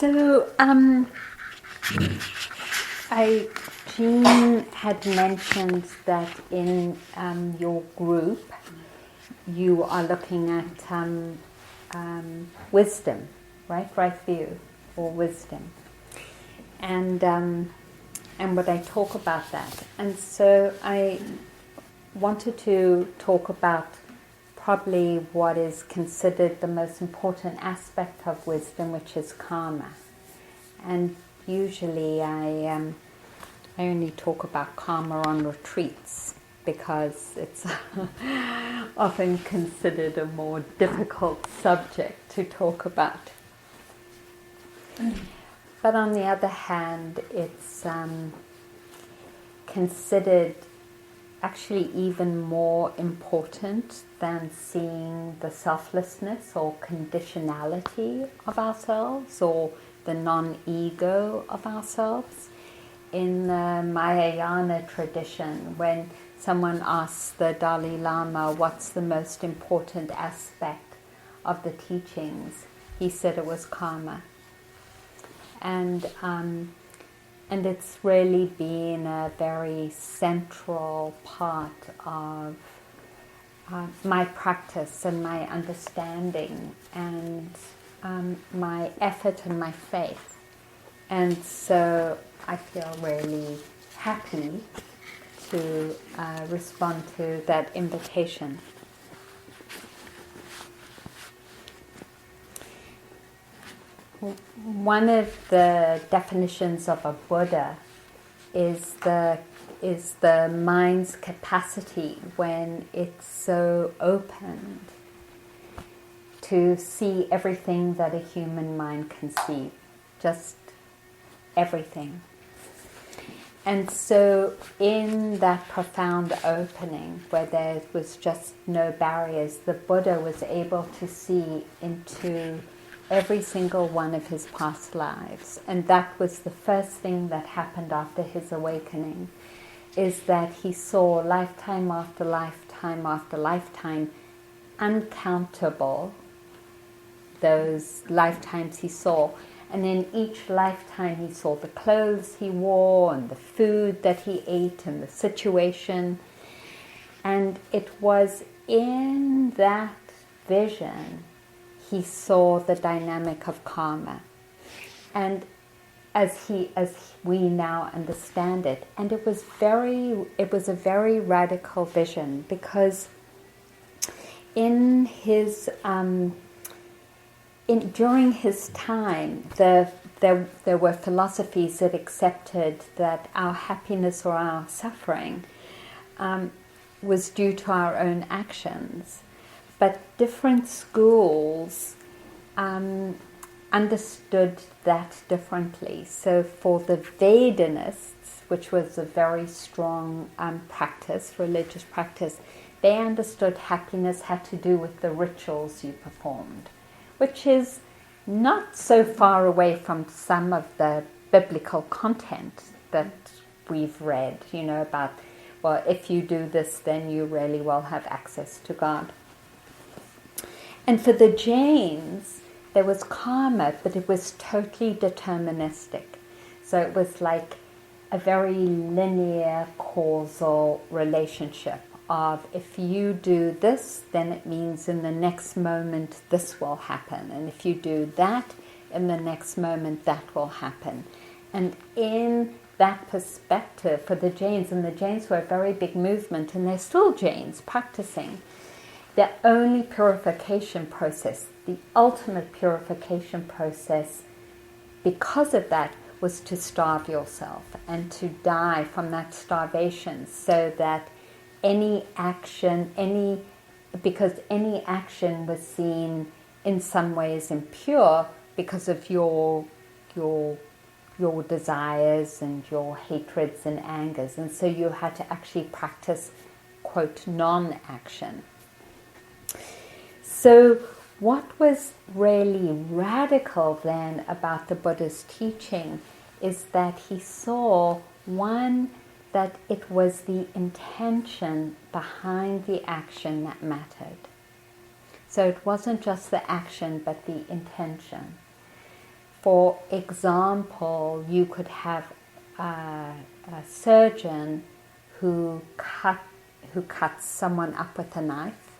So, Jean had mentioned that in your group you are looking at wisdom, right view, or wisdom, and would I talk about that? And so I wanted to talk about probably what is considered the most important aspect of wisdom, which is karma. And usually I only talk about karma on retreats because it's often considered a more difficult subject to talk about. But on the other hand, it's considered actually even more important than seeing the selflessness or conditionality of ourselves or the non-ego of ourselves. In the Mahayana tradition, when someone asks the Dalai Lama what's the most important aspect of the teachings, he said it was karma. And it's really been a very central part of my practice and my understanding and my effort and my faith. And so I feel really happy to respond to that invitation. One of the definitions of a Buddha is the mind's capacity when it's so opened to see everything that a human mind can see, just everything. And so in that profound opening where there was just no barriers, the Buddha was able to see into every single one of his past lives. And that was the first thing that happened after his awakening, is that he saw lifetime after lifetime after lifetime, uncountable, those lifetimes he saw. And in each lifetime he saw the clothes he wore and the food that he ate and the situation. And it was in that vision he saw the dynamic of karma. And as we now understand it, and it was a very radical vision, because in his during his time, there were philosophies that accepted that our happiness or our suffering was due to our own actions. But different schools understood that differently. So for the Vedanists, which was a very strong religious practice, they understood happiness had to do with the rituals you performed, which is not so far away from some of the biblical content that we've read, about, well, if you do this, then you really will have access to God. And for the Jains, there was karma, but it was totally deterministic. So it was like a very linear causal relationship of, if you do this, then it means in the next moment this will happen. And if you do that, in the next moment that will happen. And in that perspective for the Jains, and the Jains were a very big movement, and they're still Jains practicing, the only purification process, the ultimate purification process, because of that, was to starve yourself and to die from that starvation, so that any action was seen in some ways impure because of your desires and your hatreds and angers. And so you had to actually practice, quote, non-action. So what was really radical then about the Buddha's teaching is that he saw, one, that it was the intention behind the action that mattered. So it wasn't just the action, but the intention. for example, you could have a surgeon who cuts someone up with a knife,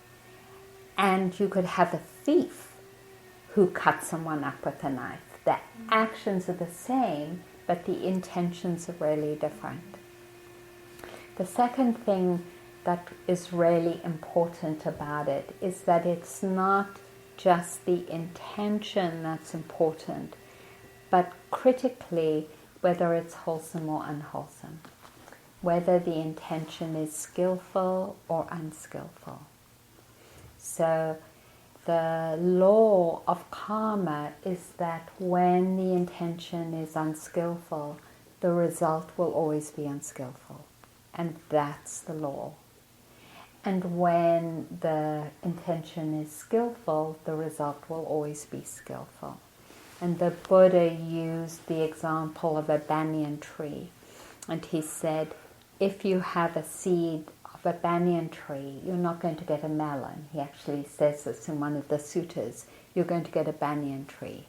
and you could have a thief who cuts someone up with a knife. The actions are the same, but the intentions are really different. The second thing that is really important about it is that it's not just the intention that's important, but critically whether it's wholesome or unwholesome, whether the intention is skillful or unskillful. So the law of karma is that when the intention is unskillful, the result will always be unskillful. And that's the law. And when the intention is skillful, the result will always be skillful. And the Buddha used the example of a banyan tree. And he said, if you have a seed of a banyan tree, you're not going to get a melon. He actually says this in one of the suttas. You're going to get a banyan tree.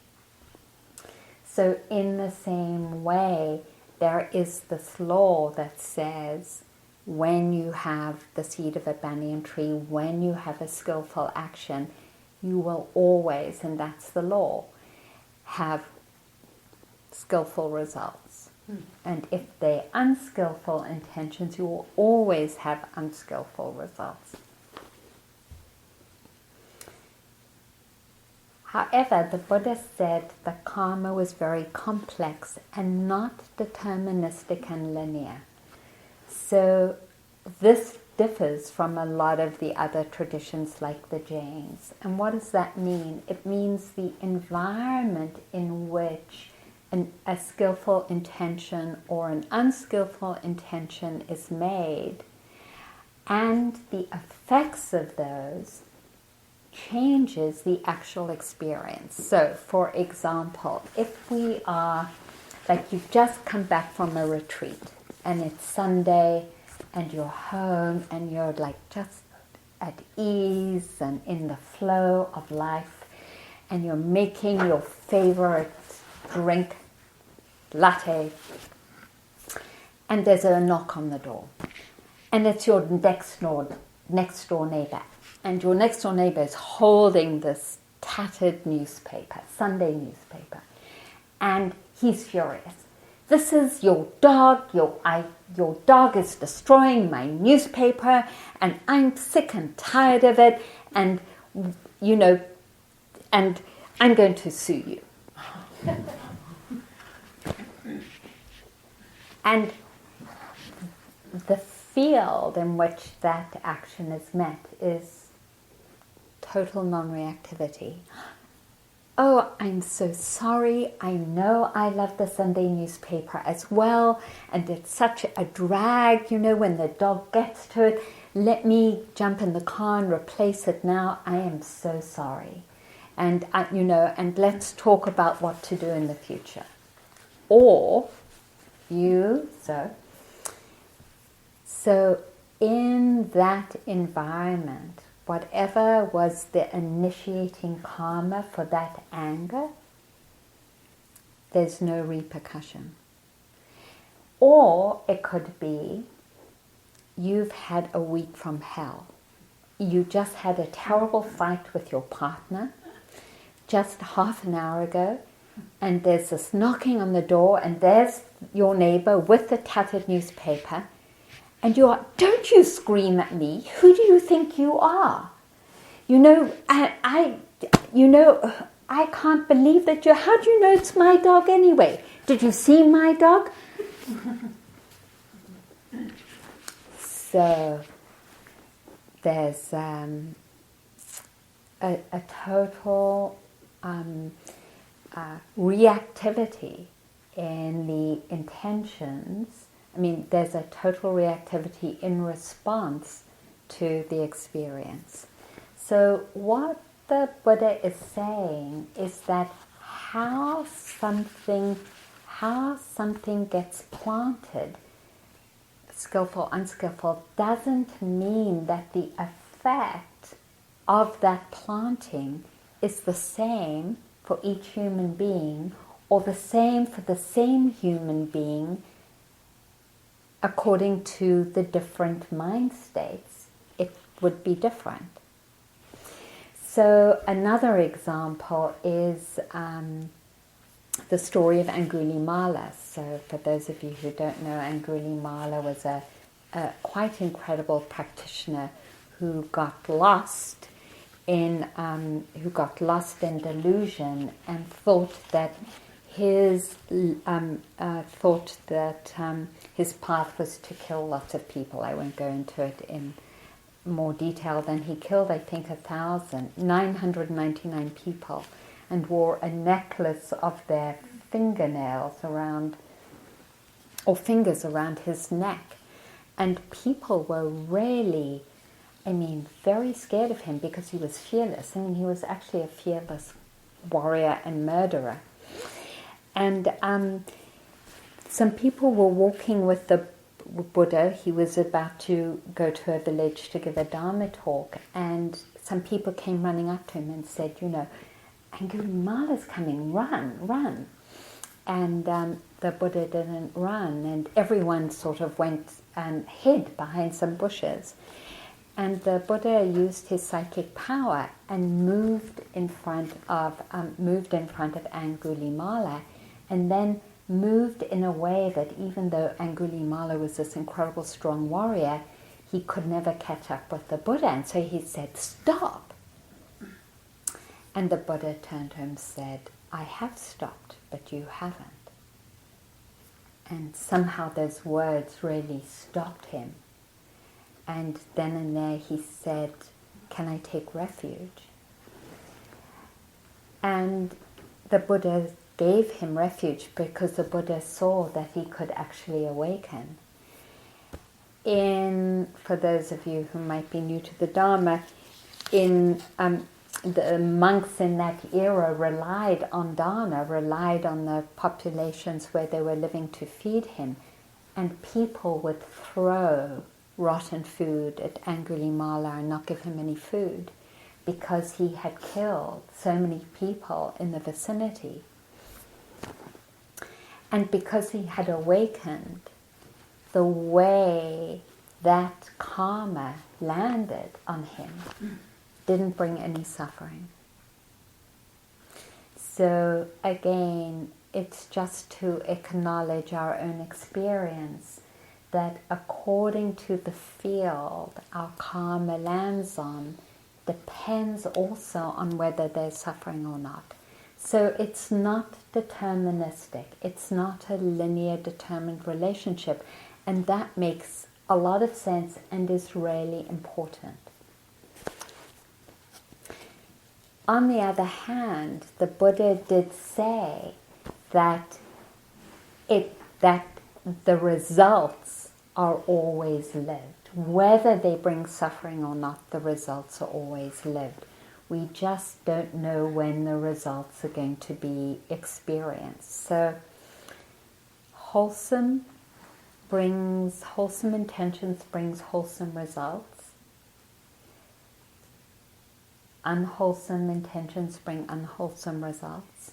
So in the same way, there is this law that says when you have the seed of a banyan tree, when you have a skillful action, you will always, and that's the law, have skillful results. And if they're unskillful intentions, you will always have unskillful results. However, the Buddha said that karma was very complex and not deterministic and linear. So this differs from a lot of the other traditions like the Jains. And what does that mean? It means the environment in which a skillful intention or an unskillful intention is made, and the effects of those changes the actual experience. So, for example, if we are, like you've just come back from a retreat, and it's Sunday, and you're home, and you're like just at ease and in the flow of life, and you're making your favorite drink, latte, and there's a knock on the door, and it's your next door neighbor, and your next door neighbor is holding this tattered newspaper, Sunday newspaper, and he's furious. This is your dog. Your dog is destroying my newspaper, and I'm sick and tired of it. And and I'm going to sue you. And the field in which that action is met is total non-reactivity. Oh, I'm so sorry. I know I love the Sunday newspaper as well, and it's such a drag, when the dog gets to it. Let me jump in the car and replace it now. I am so sorry. And, and let's talk about what to do in the future. Or So in that environment, whatever was the initiating karma for that anger, there's no repercussion. Or it could be you've had a week from hell. You just had a terrible fight with your partner just half an hour ago, and there's this knocking on the door, and there's your neighbor with the tattered newspaper, and you are, don't you scream at me. Who do you think you are? I can't believe that how do you know it's my dog anyway? Did you see my dog? So there's a total reactivity in the intentions. There's a total reactivity in response to the experience. So what the Buddha is saying is that how something gets planted, skillful, unskillful, doesn't mean that the effect of that planting is the same for each human being or the same for the same human being according to the different mind states. It would be different. So another example is the story of Angulimala. So for those of you who don't know, Angulimala was a quite incredible practitioner who got lost in delusion and thought that his path was to kill lots of people. I won't go into it in more detail than he killed, I think, 999 people, and wore a necklace of their fingernails around, or fingers around his neck. And people were really, very scared of him because he was fearless. He was actually a fearless warrior and murderer. And some people were walking with the Buddha. He was about to go to a village to give a Dharma talk, and some people came running up to him and said, Angulimala's coming, run. And the Buddha didn't run, and everyone sort of went and hid behind some bushes. And the Buddha used his psychic power and moved in front of Angulimala, and then moved in a way that even though Angulimala was this incredible strong warrior, he could never catch up with the Buddha. And so he said, "Stop." And the Buddha turned to him and said, "I have stopped, but you haven't." And somehow those words really stopped him. And then and there he said, "Can I take refuge?" And the Buddha gave him refuge because the Buddha saw that he could actually awaken. For those of you who might be new to the Dharma, the monks in that era relied on Dharma, relied on the populations where they were living to feed him, and people would throw rotten food at Angulimala and not give him any food because he had killed so many people in the vicinity. And because he had awakened, the way that karma landed on him didn't bring any suffering. So again, it's just to acknowledge our own experience that according to the field our karma lands on depends also on whether there's suffering or not. So it's not deterministic. It's not a linear, determined relationship. And that makes a lot of sense and is really important. On the other hand, the Buddha did say that the results are always lived. Whether they bring suffering or not, the results are always lived. We just don't know when the results are going to be experienced. So wholesome intentions brings wholesome results. Unwholesome intentions bring unwholesome results.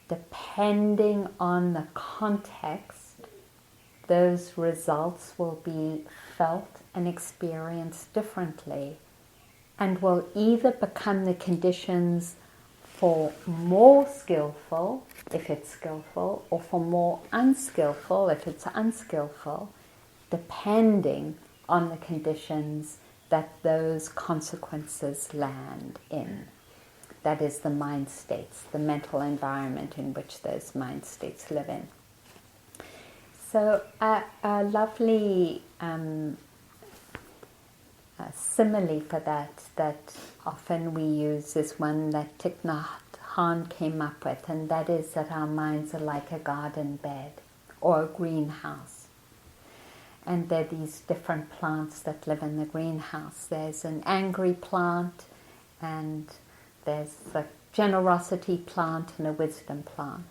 Depending on the context, those results will be felt and experienced differently, and will either become the conditions for more skillful, if it's skillful, or for more unskillful, if it's unskillful, depending on the conditions that those consequences land in. That is the mind states, the mental environment in which those mind states live in. So a lovely simile for that often we use is one that Thich Nhat Hanh came up with, and that is that our minds are like a garden bed or a greenhouse. And there are these different plants that live in the greenhouse. There's an angry plant, and there's a generosity plant and a wisdom plant.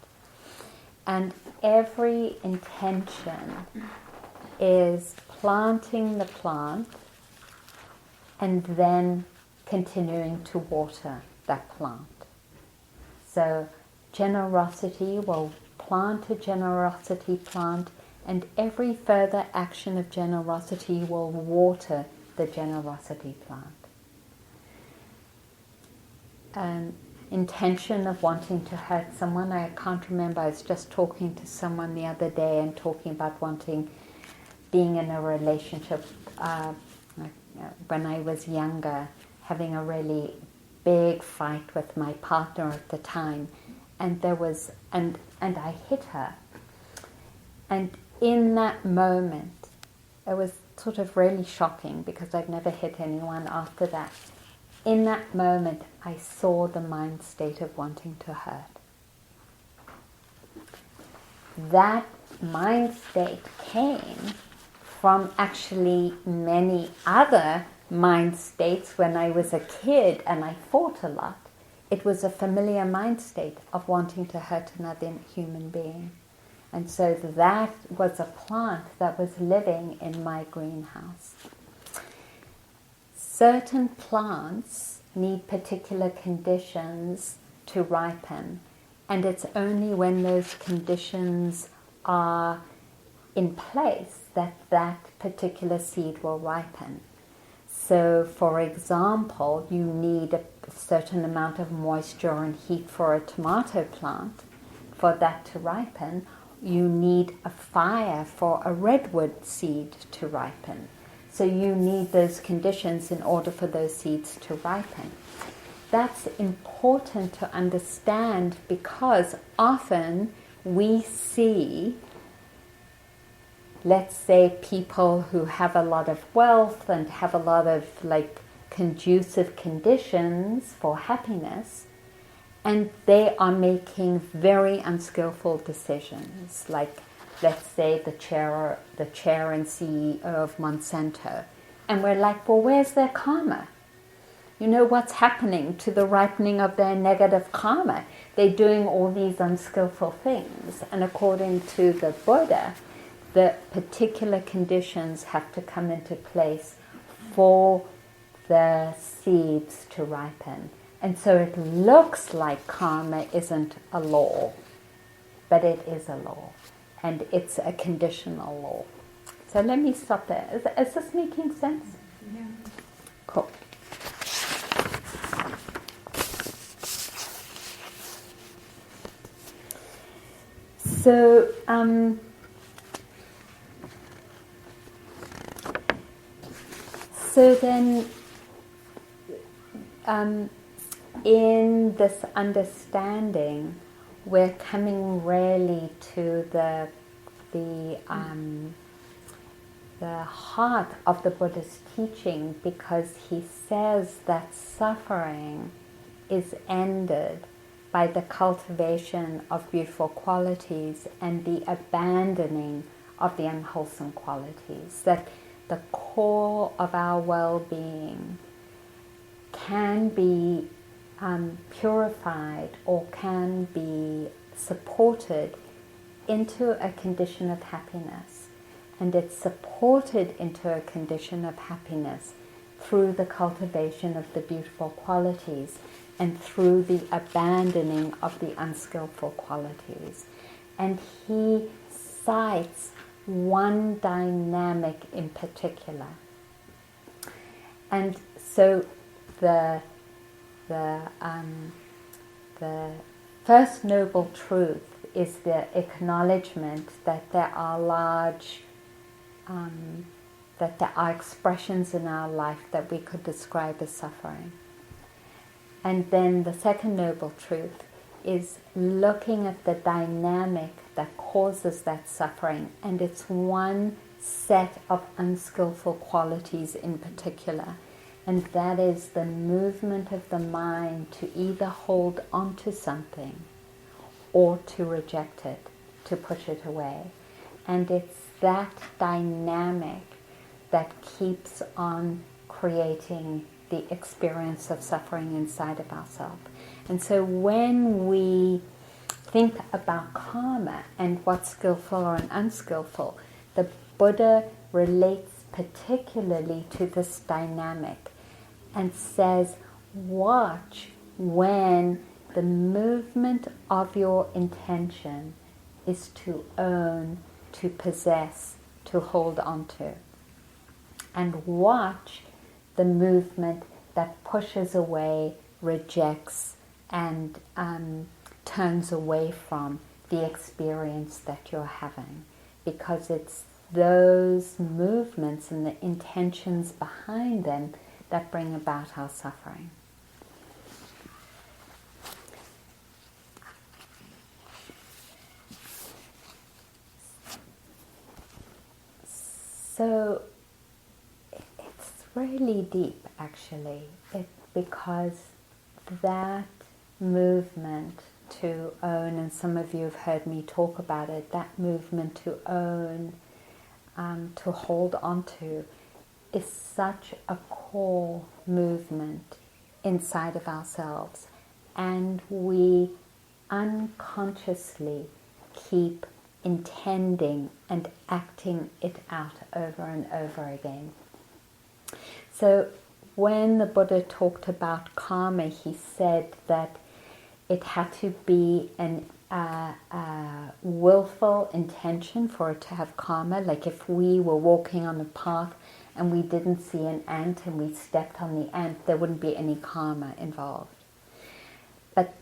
And every intention is planting the plant and then continuing to water that plant. So generosity will plant a generosity plant, and every further action of generosity will water the generosity plant. Intention of wanting to hurt someone, I can't remember, I was just talking to someone the other day and talking about being in a relationship when I was younger, having a really big fight with my partner at the time, and I hit her. And in that moment, it was sort of really shocking because I'd never hit anyone after that. In that moment, I saw the mind state of wanting to hurt. That mind state came from actually many other mind states when I was a kid and I fought a lot. It was a familiar mind state of wanting to hurt another human being. And so that was a plant that was living in my greenhouse. Certain plants need particular conditions to ripen, and it's only when those conditions are in place that that particular seed will ripen. So, for example, you need a certain amount of moisture and heat for a tomato plant for that to ripen. You need a fire for a redwood seed to ripen. So you need those conditions in order for those seeds to ripen. That's important to understand because often we see, let's say, people who have a lot of wealth and have a lot of conducive conditions for happiness, and they are making very unskillful decisions, like let's say the chair and CEO of Monsanto. And we're like, well, where's their karma? You know what's happening to the ripening of their negative karma? They're doing all these unskillful things. And according to the Buddha, the particular conditions have to come into place for the seeds to ripen. And so it looks like karma isn't a law, but it is a law. And it's a conditional law. So let me stop there. Is this making sense? Yeah. Cool. So, then, in this understanding, we're coming really to the heart of the Buddha's teaching, because he says that suffering is ended by the cultivation of beautiful qualities and the abandoning of the unwholesome qualities. That the core of our well-being can be purified or can be supported into a condition of happiness. And it's supported into a condition of happiness through the cultivation of the beautiful qualities and through the abandoning of the unskillful qualities. And he cites one dynamic in particular. And so the first noble truth is the acknowledgement that there are that there are expressions in our life that we could describe as suffering. And then the second noble truth is looking at the dynamic that causes that suffering, and it's one set of unskillful qualities in particular, and that is the movement of the mind to either hold onto something or to reject it, to push it away. And it's that dynamic that keeps on creating the experience of suffering inside of ourselves. And so when we think about karma and what's skillful or unskillful, the Buddha relates particularly to this dynamic and says, watch when the movement of your intention is to own, to possess, to hold on to. And watch the movement that pushes away, rejects, and turns away from the experience that you're having. Because it's those movements and the intentions behind them that bring about our suffering. So it's really deep, actually, because that movement to own, and some of you have heard me talk about it, that movement to own, to hold on to, is such a core movement inside of ourselves, and we unconsciously keep intending and acting it out over and over again. So when the Buddha talked about karma, he said that it had to be an willful intention for it to have karma. Like if we were walking on a path and we didn't see an ant and we stepped on the ant, there wouldn't be any karma involved. But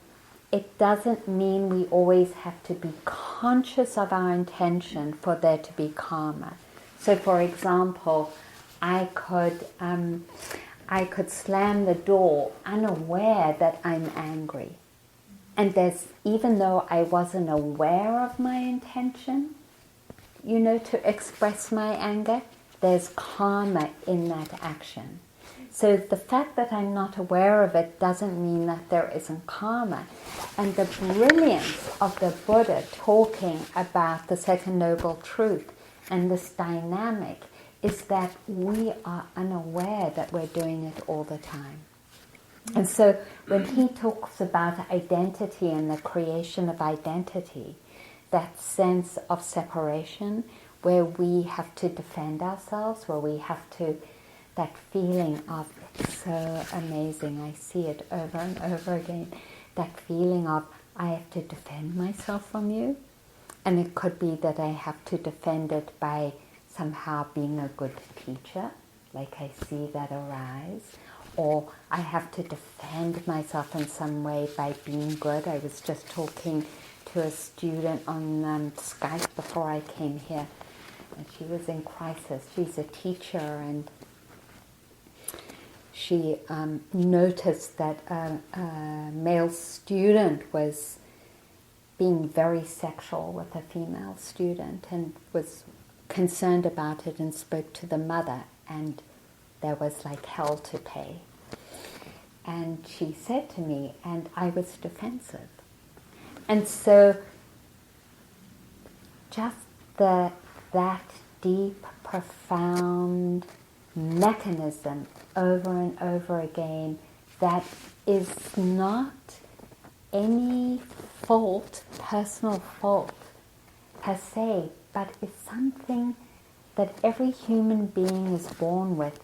it doesn't mean we always have to be conscious of our intention for there to be karma. So for example, I could slam the door unaware that I'm angry. And even though I wasn't aware of my intention, to express my anger, there's karma in that action. So the fact that I'm not aware of it doesn't mean that there isn't karma. And the brilliance of the Buddha talking about the Second Noble Truth and this dynamic is that we are unaware that we're doing it all the time. And so when he talks about identity and the creation of identity, that sense of separation where we have to defend ourselves, where we have to, that feeling of, it's so amazing, I see it over and over again, that feeling of, I have to defend myself from you. And it could be that I have to defend it by somehow being a good teacher, like I see that arise. Or I have to defend myself in some way by being good. I was just talking to a student on Skype before I came here, and she was in crisis. She's a teacher, and she noticed that a male student was being very sexual with a female student and was concerned about it and spoke to the mother, and there was like hell to pay. And she said to me, and I was defensive. And so just that deep, profound mechanism over and over again that is not any fault, personal fault per se, but is something that every human being is born with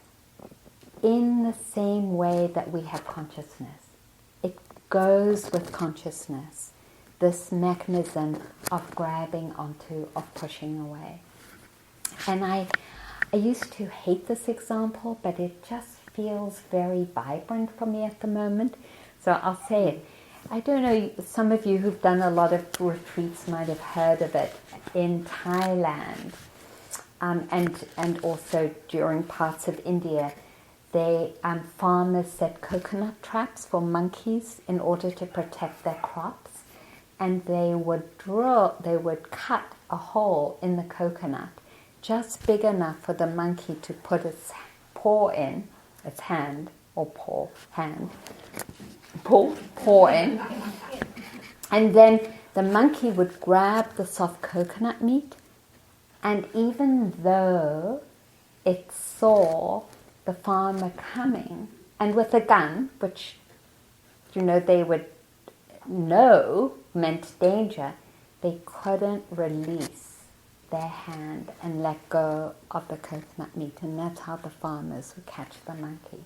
in the same way that we have consciousness. It goes with consciousness, this mechanism of grabbing onto, of pushing away. And I used to hate this example, but it just feels very vibrant for me at the moment. So I'll say it. I don't know, some of you who've done a lot of retreats might have heard of it in Thailand, and also during parts of India. Farmers set coconut traps for monkeys in order to protect their crops, and they would cut a hole in the coconut just big enough for the monkey to put its paw in, its hand or paw in, and then the monkey would grab the soft coconut meat, and even though it saw the farmer coming, and with a gun, which they would know meant danger, they couldn't release their hand and let go of the coconut meat, and that's how the farmers would catch the monkey.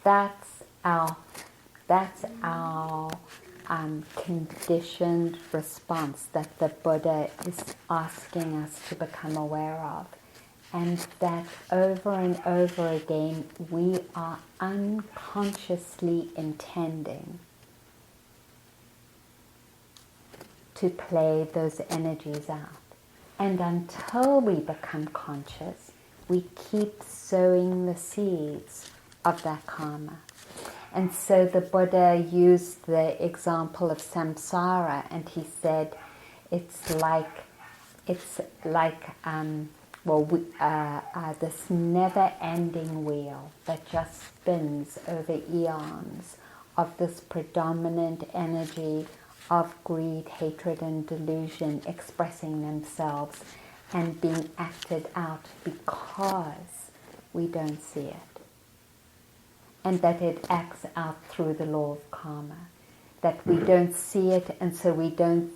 That's our that's our conditioned response that the Buddha is asking us to become aware of. And that over and over again we are unconsciously intending to play those energies out. And until we become conscious, we keep sowing the seeds of that karma. And so the Buddha used the example of samsara, and he said it's like this never-ending wheel that just spins over eons of this predominant energy of greed, hatred, and delusion expressing themselves and being acted out because we don't see it. And that it acts out through the law of karma. That we don't see it, and so we don't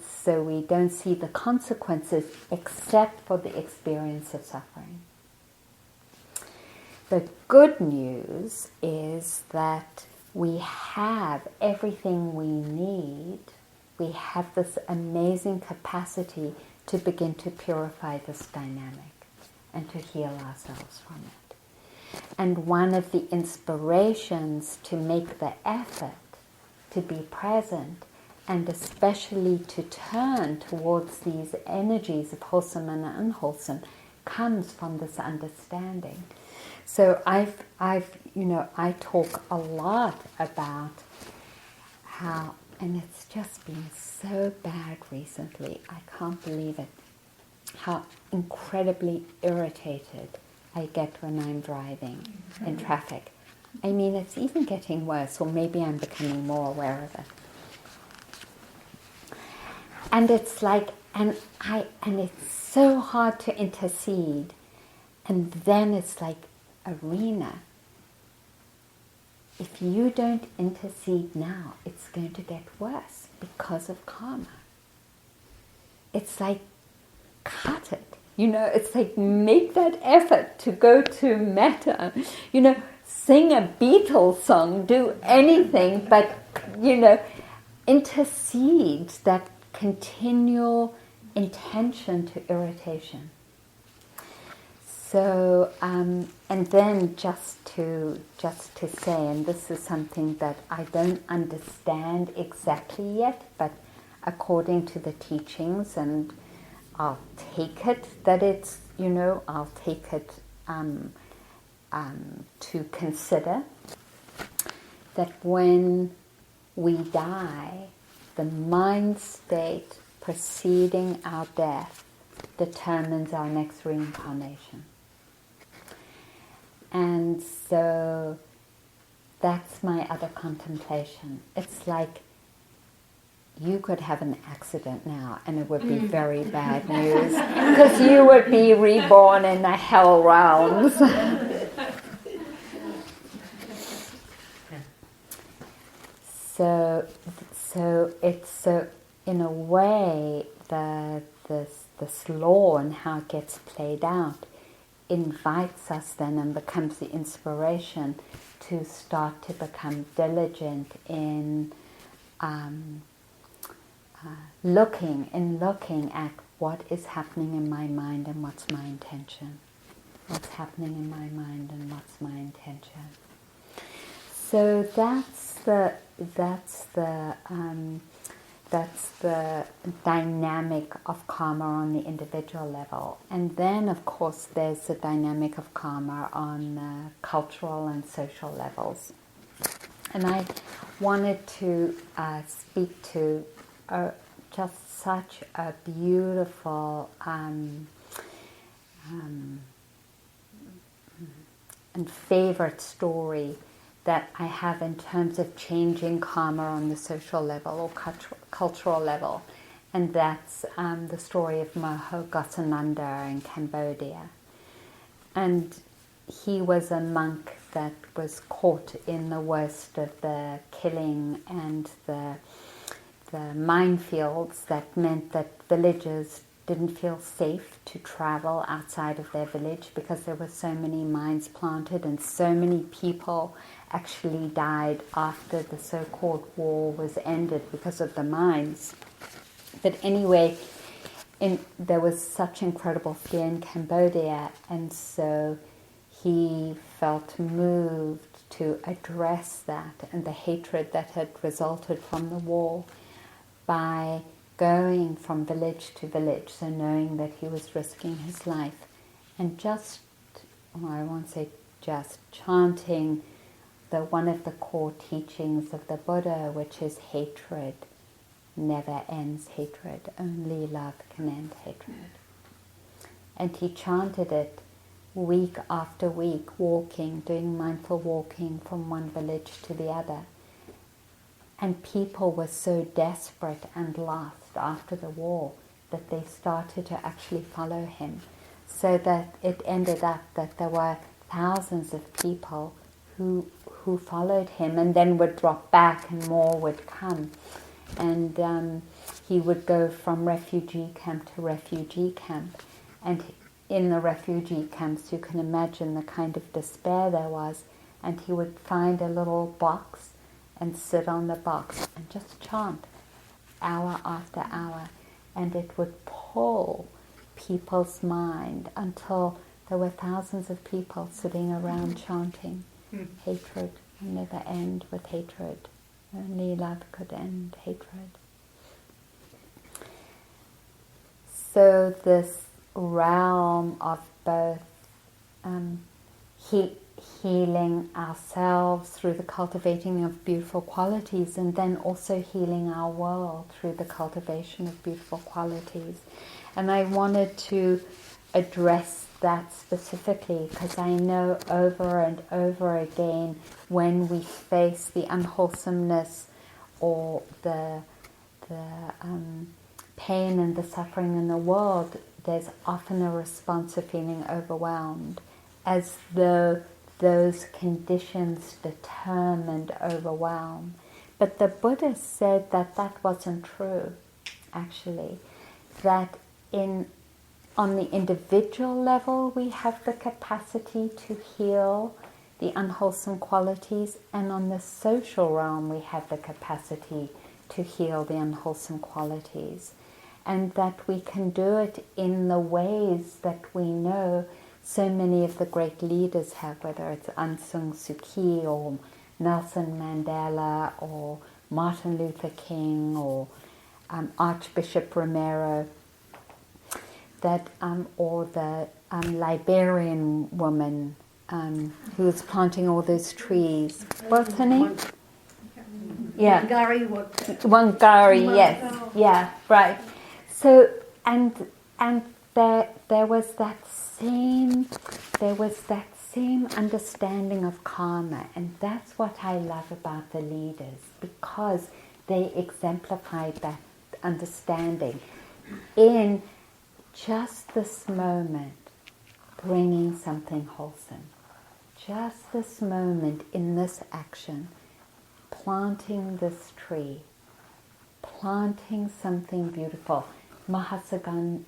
see the consequences except for the experience of suffering. The good news is that we have everything we need. We have this amazing capacity to begin to purify this dynamic and to heal ourselves from it. And one of the inspirations to make the effort to be present, and especially to turn towards these energies of wholesome and unwholesome, comes from this understanding. So I talk a lot about how, and it's just been so bad recently, I can't believe it, how incredibly irritated I get when I'm driving in traffic. I mean, it's even getting worse, or maybe I'm becoming more aware of it. And it's like, and it's so hard to intercede. And then it's like, Arinna, if you don't intercede now, it's going to get worse because of karma. It's like, cut it. It's like, make that effort to go to metta. Sing a Beatles song, do anything, but, intercede that continual intention to irritation. So, and then just to say, and this is something that I don't understand exactly yet, but according to the teachings, and I'll take it that it's, I'll take it to consider that when we die, the mind state preceding our death determines our next reincarnation. And so that's my other contemplation. It's like, you could have an accident now and it would be very bad news because you would be reborn in the hell realms. So it's in a way this law and how it gets played out invites us then and becomes the inspiration to start to become diligent in looking at what is happening in my mind and what's my intention. What's happening in my mind and what's my intention. So that's the dynamic of karma on the individual level. And then, of course, there's the dynamic of karma on the cultural and social levels. And I wanted to speak to just such a beautiful and favorite story that I have in terms of changing karma on the social level or cultural level. And that's the story of Mahoghasananda in Cambodia. And he was a monk that was caught in the worst of the killing and the minefields that meant that villagers didn't feel safe to travel outside of their village because there were so many mines planted and so many people actually died after the so-called war was ended because of the mines. But anyway, there was such incredible fear in Cambodia, and so he felt moved to address that and the hatred that had resulted from the war by going from village to village, so knowing that he was risking his life, and I won't say just, chanting one of the core teachings of the Buddha, which is hatred never ends hatred, only love can end hatred. And he chanted it week after week, doing mindful walking from one village to the other. And people were so desperate and lost after the war that they started to actually follow him, so that it ended up that there were thousands of people who followed him and then would drop back and more would come. And he would go from refugee camp to refugee camp. And in the refugee camps, you can imagine the kind of despair there was. And he would find a little box and sit on the box and just chant hour after hour. And it would pull people's mind until there were thousands of people sitting around chanting, hatred will never end with hatred. Only love could end hatred. So this realm of both healing ourselves through the cultivating of beautiful qualities, and then also healing our world through the cultivation of beautiful qualities. And I wanted to address that specifically because I know over and over again when we face the unwholesomeness or the pain and the suffering in the world, there's often a response of feeling overwhelmed, as though those conditions determine and overwhelm. But the Buddha said that wasn't true, actually. That on the individual level, we have the capacity to heal the unwholesome qualities, and on the social realm, we have the capacity to heal the unwholesome qualities. And that we can do it in the ways that we know so many of the great leaders have, whether it's Aung San Suu Kyi or Nelson Mandela or Martin Luther King or Archbishop Romero, that or the Liberian woman who was planting all those trees. What's her name? Yeah, Wangari. Yes, yeah, right. So and there was that same understanding of karma, and that's what I love about the leaders, because they exemplified that understanding in just this moment, bringing something wholesome. Just this moment in this action, planting this tree, planting something beautiful. Mahasagan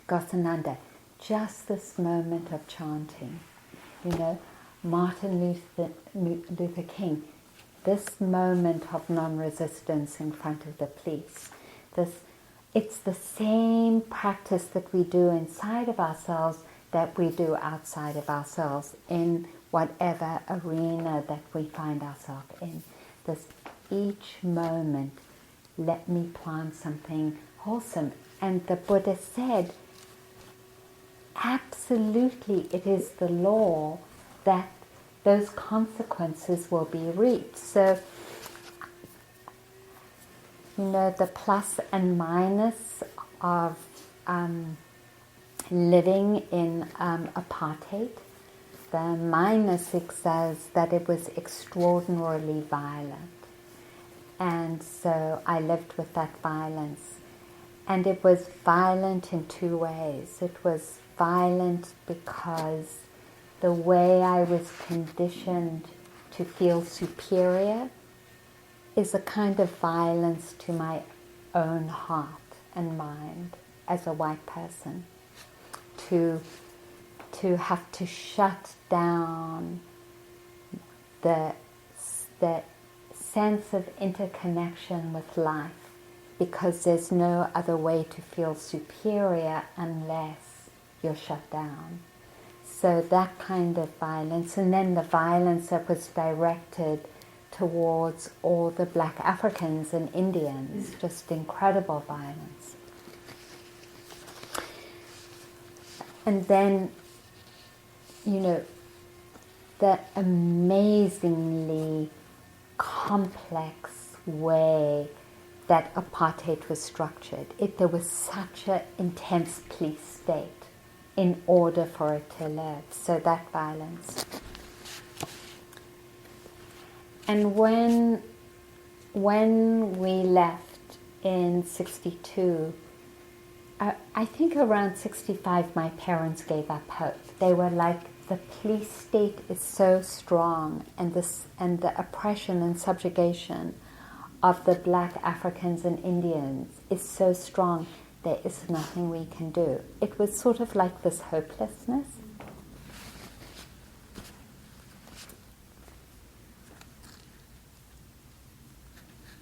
Gausananda, just this moment of chanting. Martin Luther King, this moment of non-resistance in front of the police. It's the same practice that we do inside of ourselves that we do outside of ourselves in whatever arena that we find ourselves in. Each moment, let me plant something wholesome. And the Buddha said, absolutely, it is the law that those consequences will be reaped. So, the plus and minus of living in apartheid. The minus says that it was extraordinarily violent. And so I lived with that violence. And it was violent in two ways. It was violent because the way I was conditioned to feel superior is a kind of violence to my own heart and mind as a white person, to have to shut down the sense of interconnection with life, because there's no other way to feel superior unless you're shut down. So that kind of violence, and then the violence that was directed towards all the black Africans and Indians, just incredible violence. And then, the amazingly complex way that apartheid was structured. There was such an intense police state in order for it to live. So that violence. And when we left in 62, I think around 65 my parents gave up hope. They were like, the police state is so strong, and the oppression and subjugation of the black Africans and Indians is so strong, there is nothing we can do. It was sort of like this hopelessness.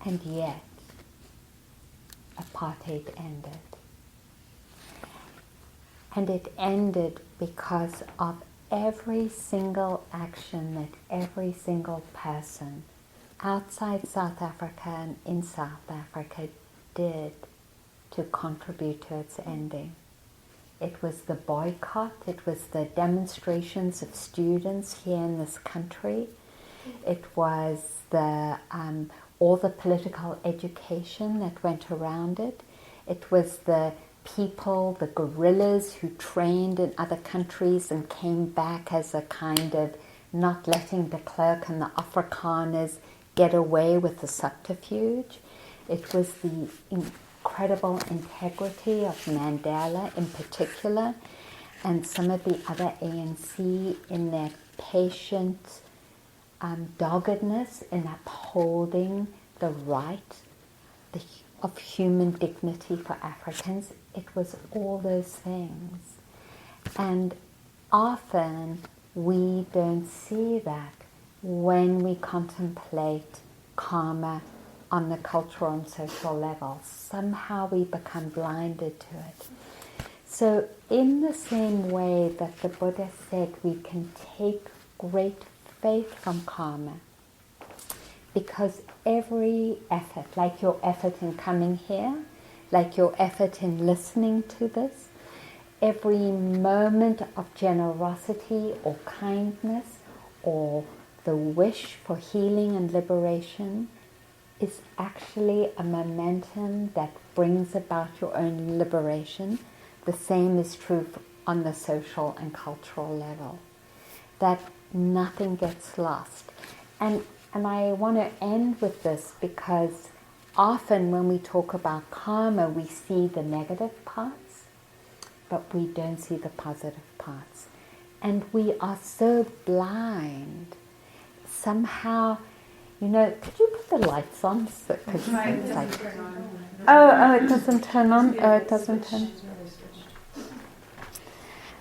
And yet, apartheid ended. And it ended because of every single action that every single person outside South Africa and in South Africa did to contribute to its ending. It was the boycott, it was the demonstrations of students here in this country, it was the all the political education that went around it, it was the people, the guerrillas who trained in other countries and came back as a kind of not letting de Klerk and the Afrikaners get away with the subterfuge. It was the incredible integrity of Mandela in particular, and some of the other ANC in their patient doggedness in upholding the right of human dignity for Africans. It was all those things. And often we don't see that when we contemplate karma on the cultural and social level. Somehow we become blinded to it. So in the same way that the Buddha said we can take great faith from karma, because every effort, like your effort in coming here, like your effort in listening to this, every moment of generosity or kindness or the wish for healing and liberation is actually a momentum that brings about your own liberation. The same is true on the social and cultural level, that nothing gets lost. And I want to end with this because often when we talk about karma, we see the negative parts, but we don't see the positive parts. And we are so blind. Somehow, could you put the lights on? So, it doesn't turn on? Oh, it doesn't turn.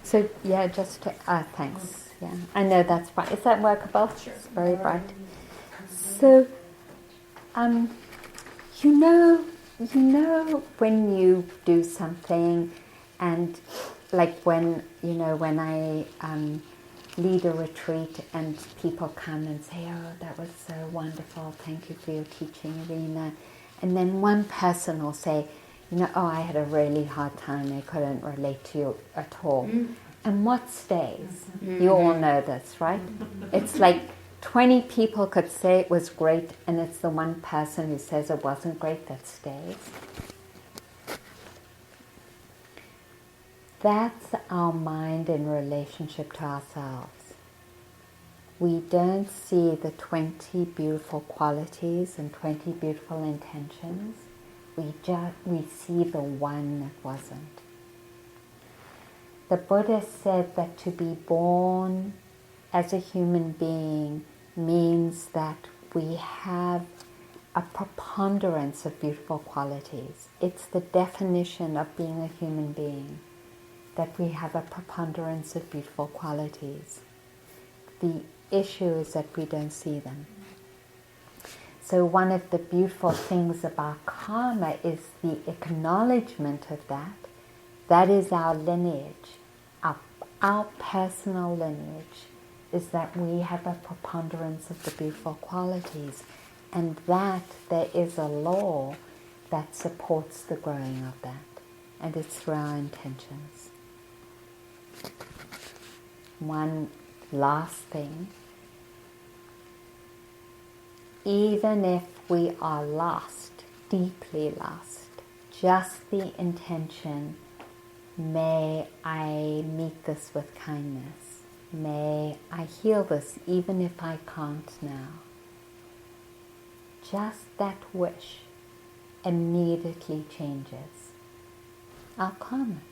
So, yeah, just to, thanks. Yeah, I know that's bright. Is that workable? Sure. It's very bright. So, when you do something, and like when I lead a retreat and people come and say, oh, that was so wonderful, thank you for your teaching, Arinna. And then one person will say, oh, I had a really hard time, I couldn't relate to you at all. Mm. And what stays? Mm-hmm. You all know this, right? It's like 20 people could say it was great, and it's the one person who says it wasn't great that stays. That's our mind in relationship to ourselves. We don't see the 20 beautiful qualities and 20 beautiful intentions. We see the one that wasn't. The Buddha said that to be born as a human being means that we have a preponderance of beautiful qualities. It's the definition of being a human being, that we have a preponderance of beautiful qualities. The issue is that we don't see them. So one of the beautiful things about karma is the acknowledgement of that. That is our lineage. Our personal lineage is that we have a preponderance of the beautiful qualities, and that there is a law that supports the growing of that, and it's through our intentions. One last thing. Even if we are lost, deeply lost, just the intention, may I meet this with kindness. May I heal this even if I can't now. Just that wish immediately changes our karma.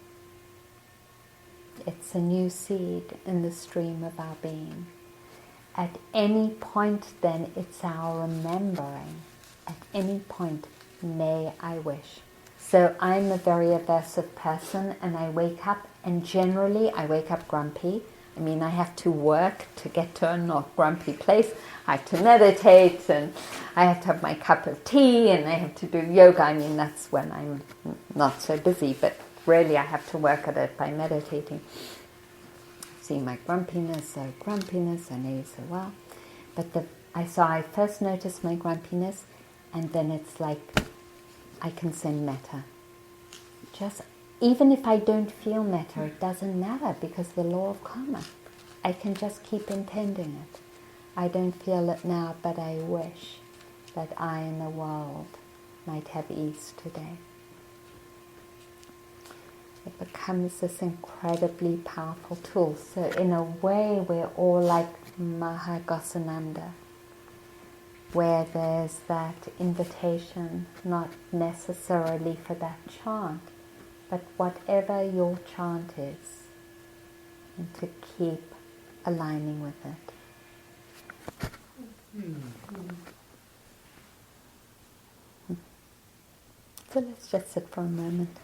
It's a new seed in the stream of our being. At any point then, it's our remembering. At any point, may I wish. So I'm a very aversive person, and I wake up, and generally I wake up grumpy. I mean, I have to work to get to a not grumpy place. I have to meditate, and I have to have my cup of tea, and I have to do yoga. I mean, that's when I'm not so busy, but really I have to work at it by meditating. See my grumpiness, I know you so well. But I first notice my grumpiness, and then it's like I can send metta. Just even if I don't feel metta, it doesn't matter, because the law of karma. I can just keep intending it. I don't feel it now, but I wish that I in the world might have ease today. It becomes this incredibly powerful tool. So in a way, we're all like Mahagosananda, where there's that invitation, not necessarily for that chant, but whatever your chant is, and to keep aligning with it. So let's just sit for a moment.